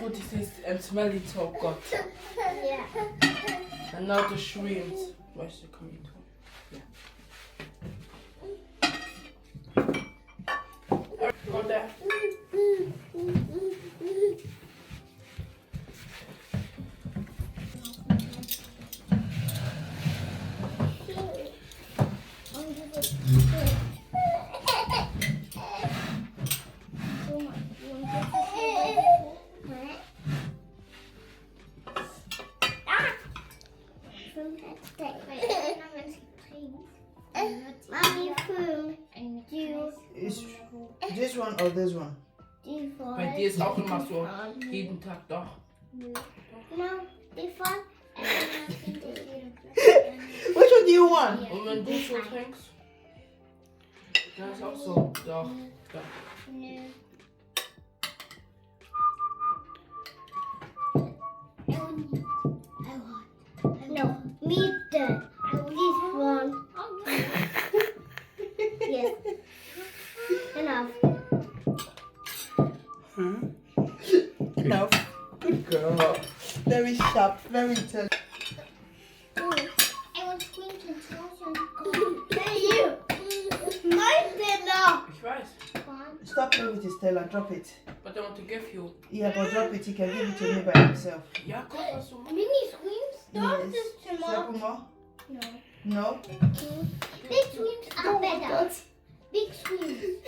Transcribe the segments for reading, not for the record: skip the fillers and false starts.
fruity taste and smell it so good. Yeah. And now the shrimps. Where's the coming to? Yeah. Go there. Mommy, food. Is this one or this one? Bei dir ist auch immer so. Jeden Tag doch. No, this one. Which one do you want? Und wenn du so trinkst, dann ist auch so. Doch. Doch. No, me the this one. Yes. Enough. No. Good girl. Very sharp, very intelligent. I want to clean the Hey, you. My dinner. Ich weiß. Stop playing with his tail and drop it. But I want to give you. Yeah, but drop it. He can give it to me by himself. Ja, guck was du machst. Mini swims? Don't Yes. this too Second much. more? No. No? Big swims are better. Big swims.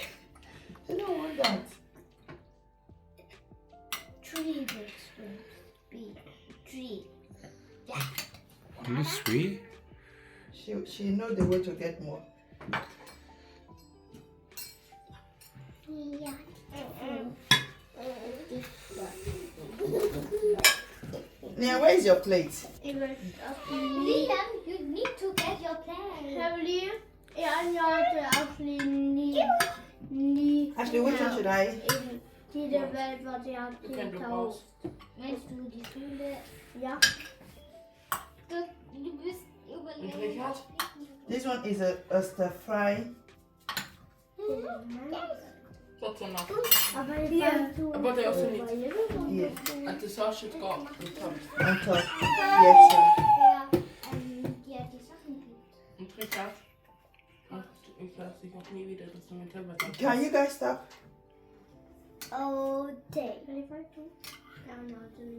I don't want that. 3 big swims. Big. 3. Yeah. You sweet? She knows the way to get more. Yeah. Nia, where is your plate? Liam, you need to get your plate. Heavily, actually Ashley, which one should I? Die der Welt war die hat Du kennst du raus. Meinst du die Schule? Ja. Du bist Und Richard? This one is a stir fry. Tot zo nog. Aber hier. Aber der auch so nicht. Yeah, Und das Saus jetzt gar nicht. on top. Yes, sir. Ja, die Sachen gibt. Und Richard? Ach, ich lasse dich auch nie wieder, dass du mit selber sagst. Can you guys stop? Oh, day.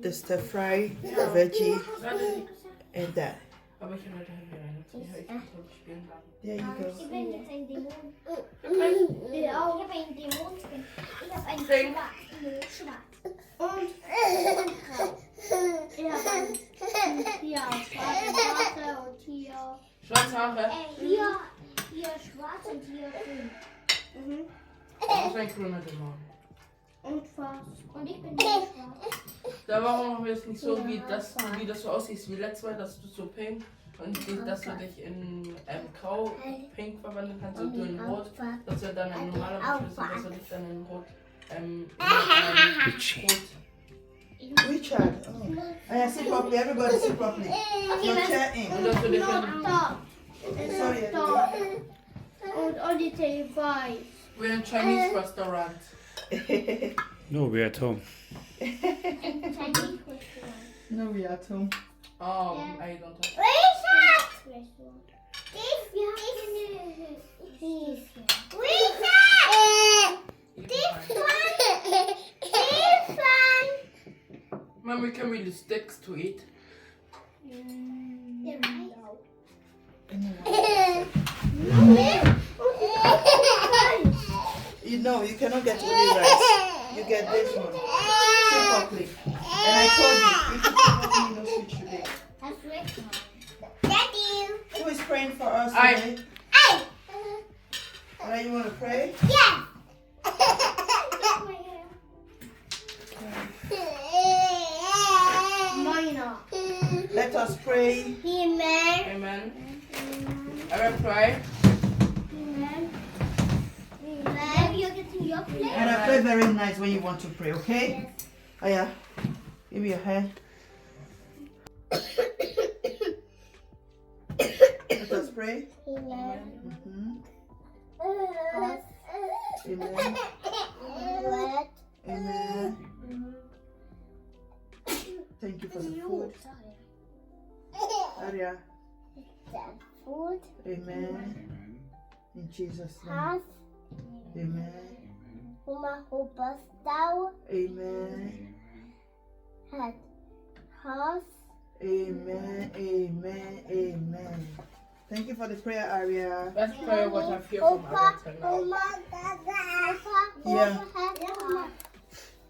The stir fry, veggie, and that. Aber ich habe heute wieder eine. Ich kann spielen bleiben. There you go. Ich bin jetzt ein Dämon. Okay. Ich habe einen Dämon. Ich habe einen Trink. Schwarz. Und grau. Ich habe einen hier schwarze und hier. Schwarze Haare. Hier schwarz und hier grün. Das ist ein grüner Dämon. Und schwarz. Und ich bin schwarz. Da machen wir es nicht so, wie das so aussieht wie letztes Mal, dass du so pink und dass du dich in grau, pink verwandeln kannst und du in rot, dass du dann ein normaler Mensch bist und dass du dich dann in rot, rot. Richard. Oh. I sit properly. Everybody sit properly. Your chair in. Und dass du dich dann, Sorry, everybody. Und all die Telefons. we're in Chinese restaurant. No, we're at home. No, we are at home. Oh, I don't have. Richard! Mom, we can really sticks to eat. You know, you cannot get only rice. You get this one. Sit properly. And I told you, if you sit properly, no switch today. Who is praying for us today? Alright, you want to pray? Let us pray. Amen. I will pray. And I pray very nice when you want to pray, okay? Oh yeah. Give me your hand. Let us pray. Mhm. Amen. Amen. Amen. Amen. In Jesus' name. Has Amen. Amen. Oma hoppas thou Amen. had has Amen. Amen. Amen. Thank you for the prayer, Aria. Let's pray what I've heard from Agatha now. Yeah. had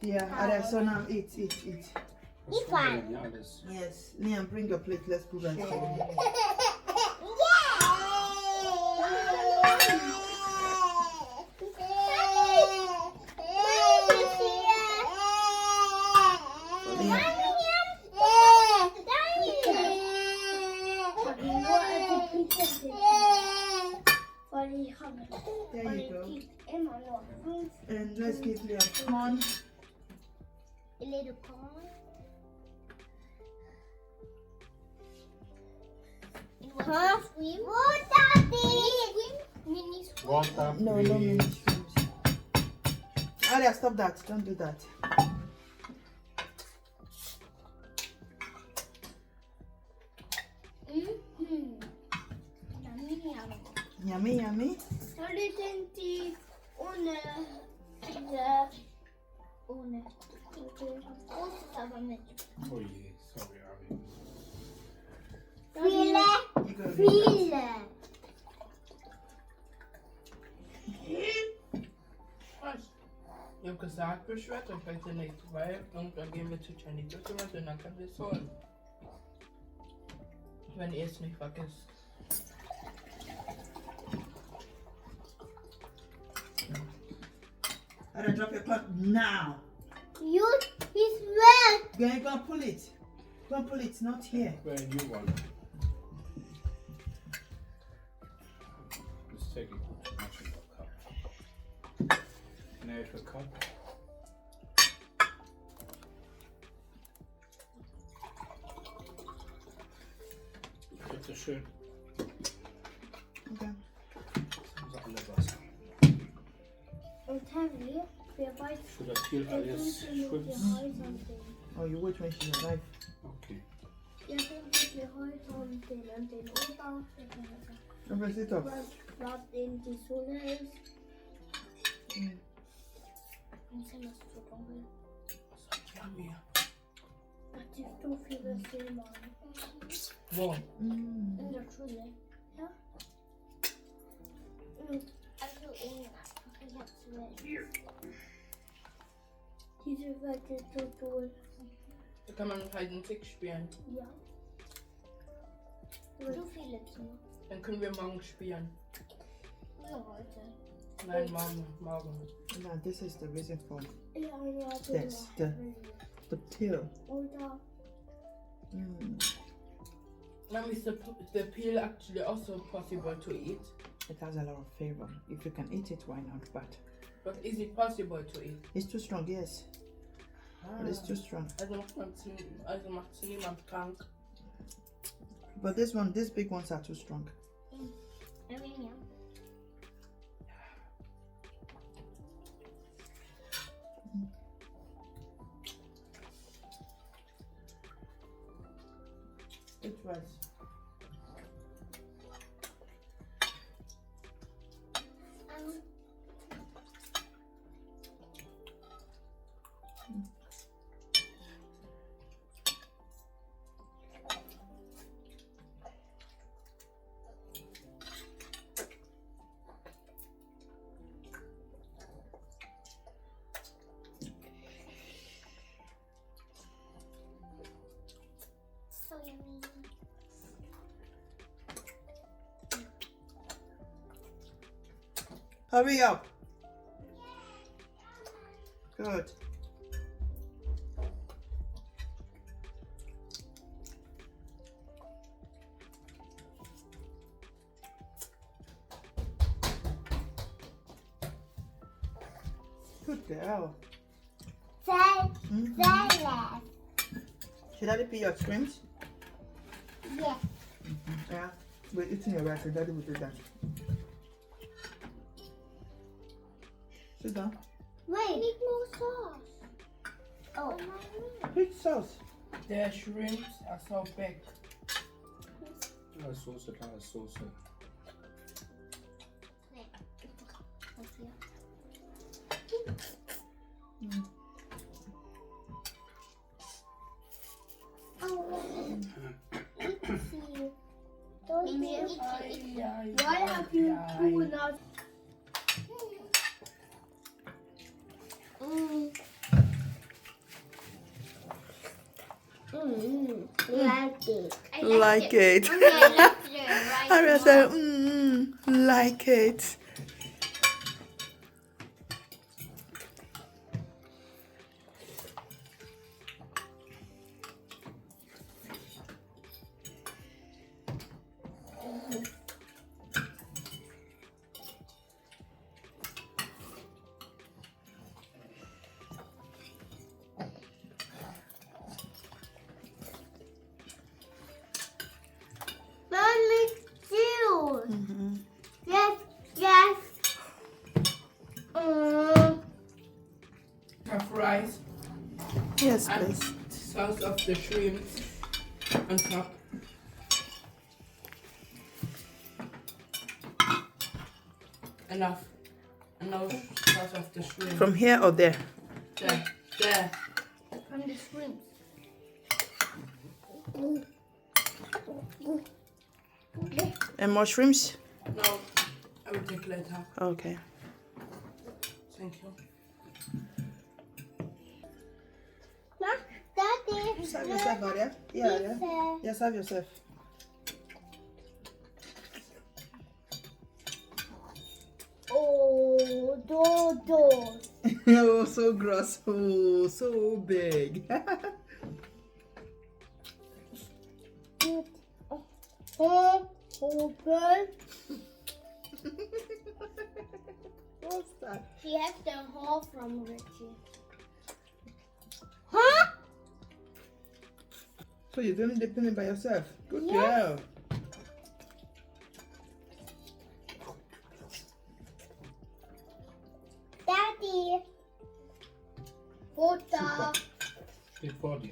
Yeah, Aria, so now eat. Eat one. Ja, alles. Yes. Liam, bring your plate. Let's put that. There you go. And let's give Liam corn. A little corn. Huh? What, Daddy? Mini swim. Water, No mini shrimps. Aria, stop that. Don't do that. Yummy, yummy. Yummy. Ohne. Aber mit. Oh je, sorry, Ari. Viele, You go. viele. Was? Ich habe gesagt, beschwert euch heute nicht, weil irgendwann gehen wir zu Jenny Düsseldorf und dann können wir es holen. Wenn ihr es nicht vergisst. Aria, drop your pot now. You, he's wet. Go and go and pull it. Go and pull it. Not here. Where a new one. Let's take a matching cup. Can I have a cup? Bitte schön. Okay. Unser alle Wasser. Und Harry, wir weiß, Should I peel alles Shrimps? Oh, you wait when she arrives. Okay. wir sind die Häuser und den Ober, Okay, sit up. was in die Sonne ist. Mm. Und sind das so dunkel. Yummy. Da ist so viele Filme. Wo? Mm. In der Schule. Ja? Und also ich hab's Welt. Diese Welt ist so toll. Da kann man halt einen Tick spielen. Ja. So viele Zimmer. Dann können wir morgen spielen. Ja, heute. Nein, morgen. No, this is the reason for Ja, ja, Yes, the pill. Oder Mm. Mom, is the peel actually also possible to eat? It has a lot of flavor. If you can eat it, why not? But But is it possible to eat? it's too strong, yes. But it's too strong. Also macht es niemand krank. But these big ones are too strong. Armenia. It was. So yummy. Hurry up. Good. Good girl. Salad. Should Daddy peel your shrimps? Yes. Yeah. We're eating your rice, so Daddy will do that. Sit down. Wait. Need more sauce. Oh. Which sauce? The shrimps are so big. Kleine Soße, kleine Soße. Why have you pulled out? Like it. Like it. Aria said, like it. Mommy, too. Yes, yes. Have rice Yes, and please. sauce of the shrimps on top. Enough sauce of the shrimp. From here or there? There. From the shrimps. And mushrooms? No, I will take later. Okay. Thank you. Daddy. Serve yourself, Aria. Yeah, Aria. Yeah, serve yourself. Oh, Dodo. Oh, so gross. Oh, so big. Open. What's that? She has the haul from Richie. Huh? So you're doing the peeling by yourself? Good Yes. girl. Daddy. Water. Steht vor dir.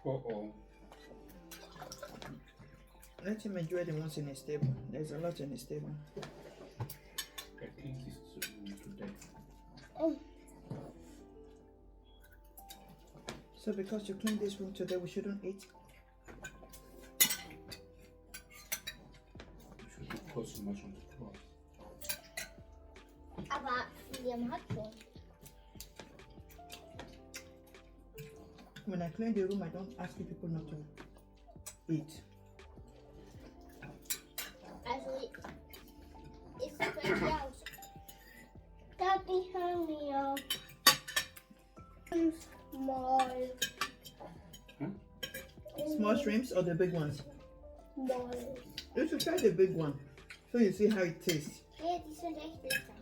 Oh. Let him enjoy the ones in his table. There's a lot in his table. I think it's today. Oh. So because you cleaned this room today, we shouldn't eat? You shouldn't put so much on the cloth. Aber Liam hat schon. When I clean the room, I don't ask you people not to eat. Also, ist gleich aus. Daddy, hör mir. Small. Small shrimps or the big ones? Small. You should try the big one so you see how it tastes. Ja, die sind echt lecker.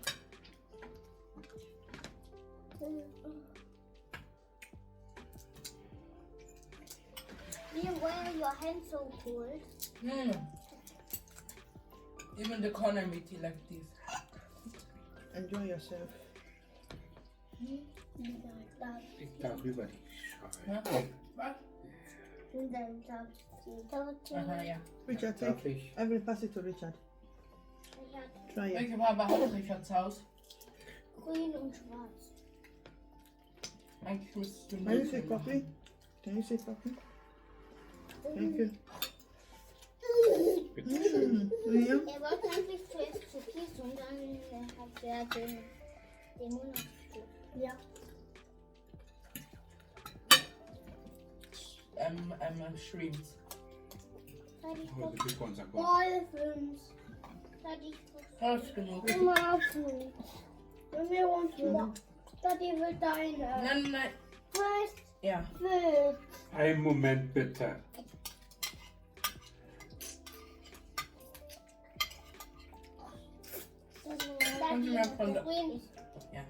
Why are your hands so cold? Even the corner meat you like this. Enjoy yourself. Ich darüber die Ja. Scheiße. Was? Aha, ja. Richard, Darf take. ich? I will pass it to Richard. Try it. Welche Farbe hat Richards Haus? Grün und schwarz. Eigentlich müsstest du Can you say coffee? Can you say coffee? Thank you. Liam? Er wollte eigentlich zuerst Cookies und dann hat er den Mund aufgesteckt. Ja. Shrimps. Daddy, Oh, the big ones are gone. Dolphins. Daddy, Das ist genug. immer Fruit. Und wir wollen Daddy will deine. Nein. First Ja. food. Einen Moment bitte. Daddy, mehr von der- grün. Ja.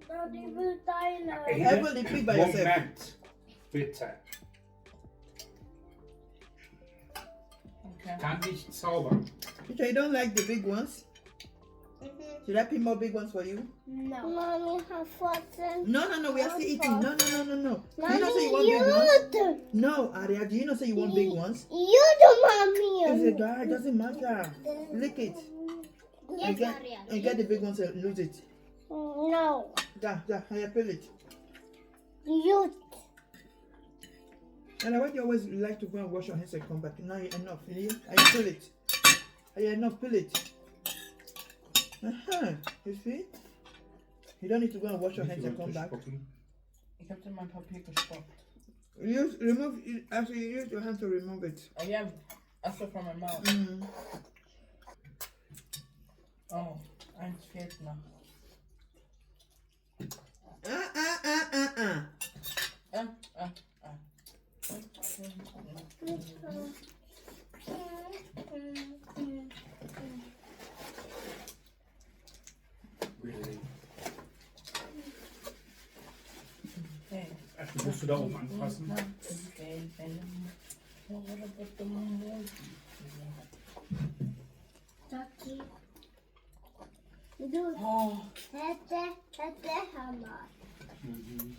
Daddy will deine. Heavily pick by yourself. Moment bitte. Okay. Kann nicht zaubern. Richard, you don't like the big ones? Should I pick more big ones for you? No. Mommy have frozen. No, we are still eating. No. Do you know say you Mommy, want big ones? No, Aria, do you know say you want big ones? You do, mommy. It's a guy, it doesn't matter. Lick it. Yes, Maria. And get the big ones and lose it. No. Da, I peel it. You. And why do you always like to go and wash your hands and come back? Now you're enough. I peel it. Enough, peel it. You see? You don't need to go and wash your hands and come back. Ik heb er mijn papier gestopt. After you use your hand to remove it. Oh yeah, also from my mouth. Oh, eins fehlt noch. Really? Hey. Also musst du da oben anfassen. Taki. Du. Oh. Hätte Hammer. Mhm.